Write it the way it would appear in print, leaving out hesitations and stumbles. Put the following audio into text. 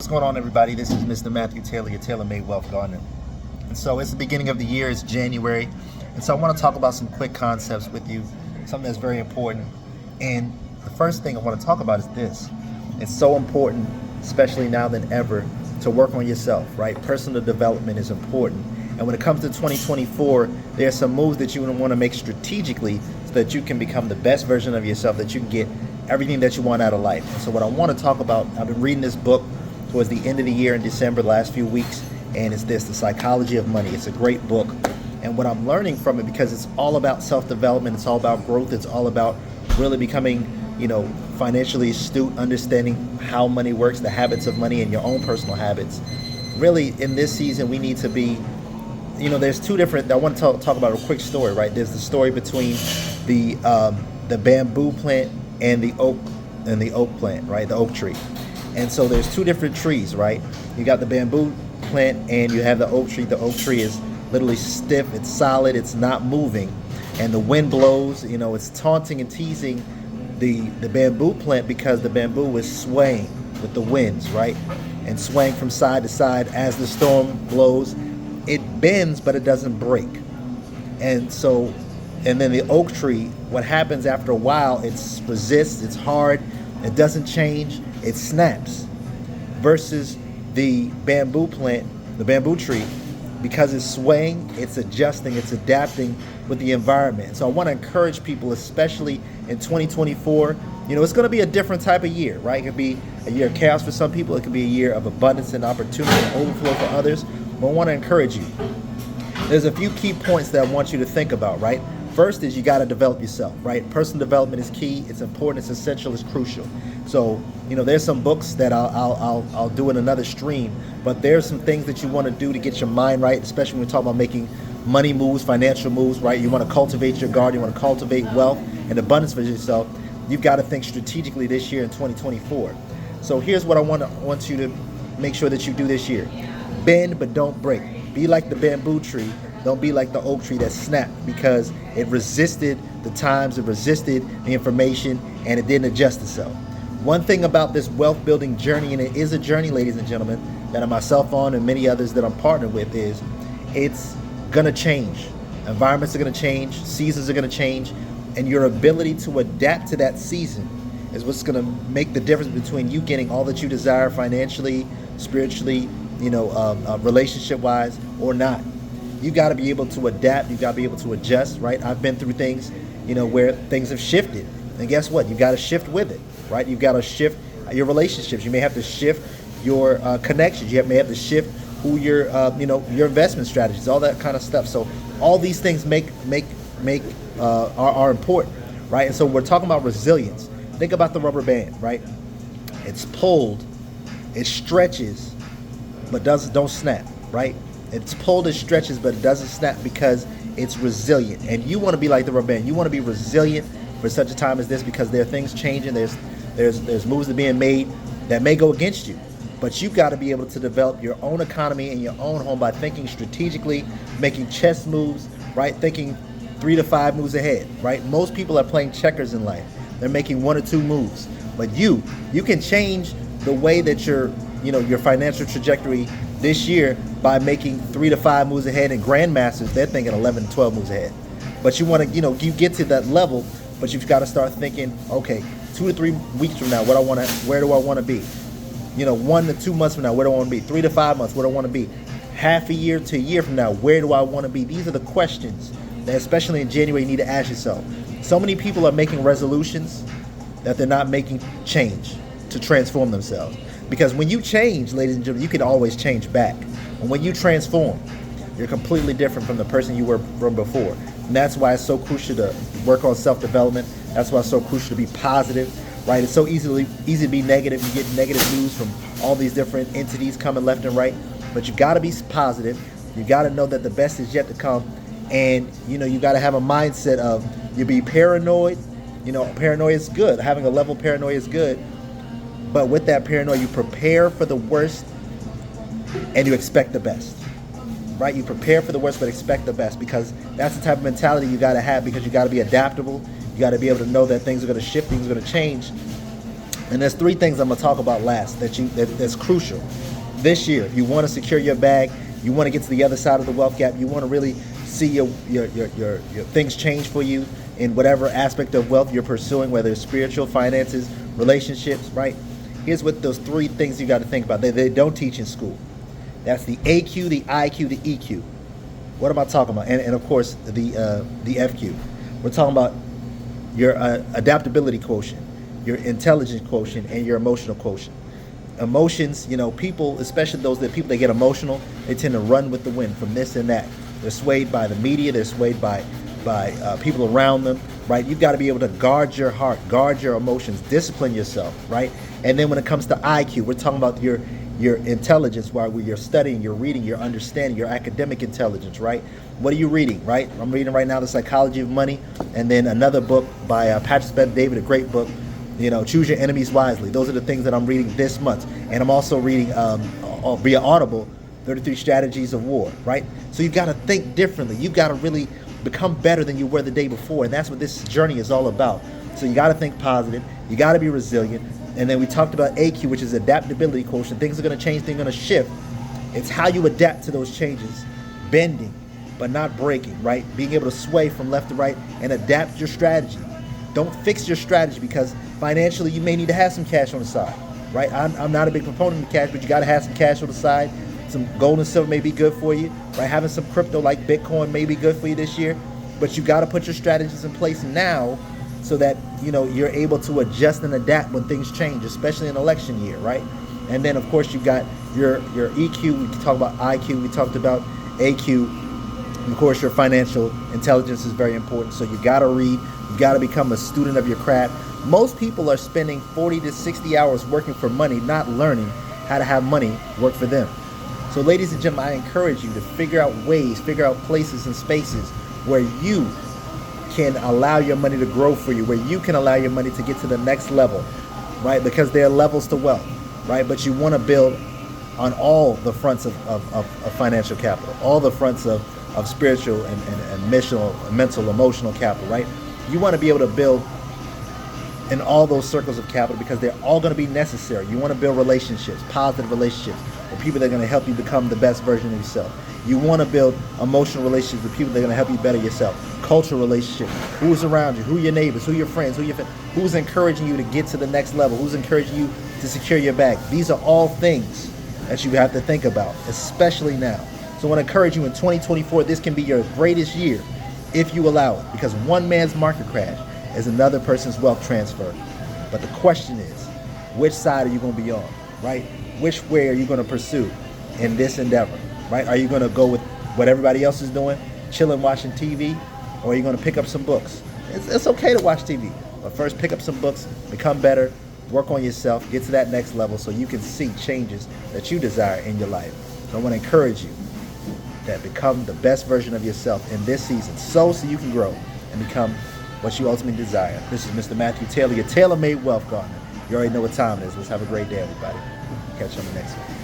What's going on, everybody? This is Mr. Matthew Taylor, your Taylor Made Wealth Gardener. And so it's the beginning of the year, it's January. And so I want to talk about some quick concepts with you, something that's very important. And the first thing I want to talk about is this. It's so important, especially now than ever, to work on yourself, right? Personal development is important. And when it comes to 2024, there are some moves that you want to make strategically so that you can become the best version of yourself, that you can get everything that you want out of life. And so what I want to talk about, I've been reading this book towards the end of the year in December, the last few weeks, and it's this, The Psychology of Money. It's a great book. And what I'm learning from it, because it's all about self-development, it's all about growth, it's all about really becoming, financially astute, understanding how money works, the habits of money, and your own personal habits. Really, in this season, we need to be, there's two different, I want to talk about a quick story, right? There's the story between the bamboo plant and the oak plant, right? The oak tree. And so there's two different trees, right? You got the bamboo plant and you have the oak tree. The oak tree is literally stiff, it's solid, it's not moving. And the wind blows, it's taunting and teasing the bamboo plant because the bamboo is swaying with the winds, right? And swaying from side to side as the storm blows. It bends, but it doesn't break. And then the oak tree, what happens after a while, it resists, it's hard, it doesn't change, it snaps. Versus the bamboo plant, the bamboo tree, because it's swaying, it's adjusting, it's adapting with the environment. So I want to encourage people, especially in 2024, it's going to be a different type of year, right? It could be a year of chaos for some people. It could be a year of abundance and opportunity and overflow for others. But I want to encourage you. There's a few key points that I want you to think about, right? First is you got to develop yourself, right? Personal development is key. It's important. It's essential. It's crucial. So, there's some books that I'll do in another stream, but there's some things that you want to do to get your mind right, especially when we talk about making money moves, financial moves, right? You want to cultivate your garden. You want to cultivate wealth and abundance for yourself. You've got to think strategically this year in 2024. So here's what I want you to make sure that you do this year. Bend, but don't break. Be like the bamboo tree. Don't be like the oak tree that snapped because it resisted the times, it resisted the information, and it didn't adjust itself. One thing about this wealth building journey, and it is a journey, ladies and gentlemen, that I'm myself on and many others that I'm partnered with, is it's gonna change. Environments are gonna change, seasons are gonna change, and your ability to adapt to that season is what's gonna make the difference between you getting all that you desire financially, spiritually, relationship-wise, or not. You got to be able to adapt. You got to be able to adjust, right? I've been through things, where things have shifted. And guess what? You got to shift with it, right? You've got to shift your relationships. You may have to shift your connections. You may have to shift who your investment strategies, all that kind of stuff. So all these things are important, right? And so we're talking about resilience. Think about the rubber band, right? It's pulled, it stretches, but don't snap, right? It's pulled, it stretches, but it doesn't snap because it's resilient. And you want to be like the rubber band. You want to be resilient for such a time as this because there are things changing. There's moves that are being made that may go against you. But you've got to be able to develop your own economy in your own home by thinking strategically, making chess moves, right? Thinking 3 to 5 moves ahead, right? Most people are playing checkers in life. They're making 1 or 2 moves. But you can change the way that your financial trajectory this year by making 3 to 5 moves ahead. And grandmasters, they're thinking 11 to 12 moves ahead. But you want to, you get to that level, but you've got to start thinking, okay, 2 to 3 weeks from now, where do I want to be? 1 to 2 months from now, where do I want to be? 3 to 5 months, where do I want to be? Half a year to a year from now, where do I want to be? These are the questions that, especially in January, you need to ask yourself. So many people are making resolutions that they're not making change to transform themselves. Because when you change, ladies and gentlemen, you can always change back. And when you transform, you're completely different from the person you were from before. And that's why it's so crucial to work on self-development. That's why it's so crucial to be positive, right? It's so easy to be negative. You get negative news from all these different entities coming left and right. But you got to be positive. You got to know that the best is yet to come. And, you got to have a mindset of you be paranoid. Paranoia is good. Having a level of paranoia is good. But with that paranoia, you prepare for the worst and you expect the best, right? You prepare for the worst but expect the best, because that's the type of mentality you got to have, because you got to be adaptable. You got to be able to know that things are going to shift, things are going to change. And there's three things I'm gonna talk about last that's crucial this year. If you want to secure your bag, you want to get to the other side of the wealth gap, you want to really see your things change for you in whatever aspect of wealth you're pursuing, whether it's spiritual, finances, relationships, right? Here's what those three things you got to think about. They don't teach in school. That's the AQ, the IQ, the EQ. What am I talking about? And of course the FQ. We're talking about your adaptability quotient, your intelligence quotient, and your emotional quotient. Emotions, people, especially people that get emotional, they tend to run with the wind from this and that. They're swayed by the media. They're swayed by people around them, right? You've got to be able to guard your heart, guard your emotions, discipline yourself, right? And then when it comes to IQ, we're talking about your intelligence, while you're studying, you're reading, you're understanding, your academic intelligence, right? What are you reading, right? I'm reading right now The Psychology of Money, and then another book by Patrick Bet-David, a great book, Choose Your Enemies Wisely. Those are the things that I'm reading this month. And I'm also reading via Audible, 33 Strategies of War, right? So you've got to think differently. You've got to really become better than you were the day before. And that's what this journey is all about. So you got to think positive. You got to be resilient. And then we talked about AQ, which is adaptability quotient. Things are going to change. Things are going to shift. It's how you adapt to those changes. Bending, but not breaking, right? Being able to sway from left to right and adapt your strategy. Don't fix your strategy, because financially you may need to have some cash on the side, right? I'm not a big proponent of cash, but you got to have some cash on the side. Some gold and silver may be good for you, right? Having some crypto like Bitcoin may be good for you this year, but you got to put your strategies in place now so that you're able to adjust and adapt when things change, especially in election year, right? And then of course you got your EQ. We talked about IQ. We talked about AQ. And of course your financial intelligence is very important. So you got to read. You got to become a student of your craft. Most people are spending 40 to 60 hours working for money, not learning how to have money work for them. So ladies and gentlemen, I encourage you to figure out ways, figure out places and spaces where you can allow your money to grow for you, where you can allow your money to get to the next level, right? Because there are levels to wealth, right? But you want to build on all the fronts of financial capital, all the fronts of spiritual and mental, emotional capital, right? You want to be able to build in all those circles of capital, because they're all going to be necessary. You want to build relationships, positive relationships, with people that are going to help you become the best version of yourself. You want to build emotional relationships with people that are going to help you better yourself. Cultural relationships. Who's around you? Who are your neighbors? Who are your friends? Who's encouraging you to get to the next level? Who's encouraging you to secure your bag? These are all things that you have to think about, especially now. So I want to encourage you in 2024, this can be your greatest year if you allow it, because one man's market crash is another person's wealth transfer. But the question is, which side are you going to be on, right? Which way are you going to pursue in this endeavor, right? Are you going to go with what everybody else is doing, chilling, watching TV, or are you going to pick up some books? It's okay to watch TV, but first pick up some books, become better, work on yourself, get to that next level so you can see changes that you desire in your life. So I want to encourage you that become the best version of yourself in this season, so you can grow and become what you ultimately desire. This is Mr. Matthew Taylor, your tailor-made wealth gardener. You already know what time it is. Let's have a great day, everybody. Catch you on the next one.